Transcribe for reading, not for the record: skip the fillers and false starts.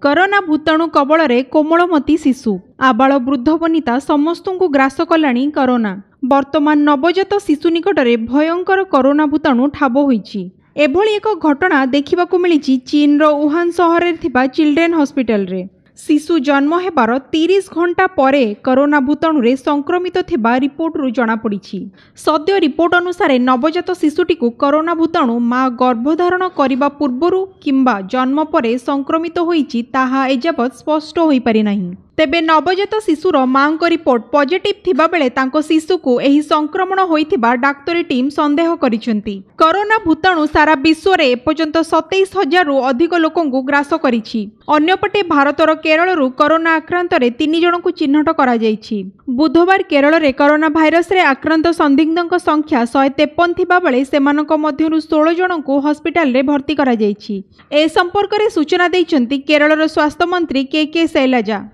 Corona भूताणु कबल कोमलमती शिशु आबाल वृद्ध वनिता समस्त को ग्रास कलाणी करोना। वर्तमान नवजात शिशु निकट में भयंकर करोना भूताणु ठाब होईछि। एभली एक घटना देखा मिली चीन वुहान सहर में चिल्ड्रेन हॉस्पिटल रे। शिशु जन्म हेबार 30 घंटा परे करोना भूताणु रे संक्रमित थिबा रिपोर्टरू जनापड़ी। सद्य रिपोर्ट अनुसार नवजात शिशुटी को करोना भूताणु माँ गर्भधारण करने पूर्वरु किंबा जन्म परे संक्रमित होईछि ताहा एजाबत स्पष्ट होई पारि नाही। तेबे नवजात शिशुर माँ को रिपोर्ट पॉजिटिव थिबा बेले तांको शिशु को एही संक्रमण होइथिबा डाक्तरी टीम संदेह करिसेंती। करोना भूताणु सारा विश्व रे एपर्यंत 27,000 रु अधिक लोकंकु ग्रास करिछि। अन्यपटे भारतर केरल करोना आक्रांत रे 3 जन को चिन्हट करा जाइछि। बुधवार केरल रे करोना भाइरस रे आक्रांत संदिग्धक संख्या 153 थिबा बेले सेमानक मध्यरु 16 जन को हॉस्पिटल रे भर्ती करा जाइछि। ए संपर्क रे सूचना दैछंती केरलर स्वास्थ्य मंत्री के शैलजा।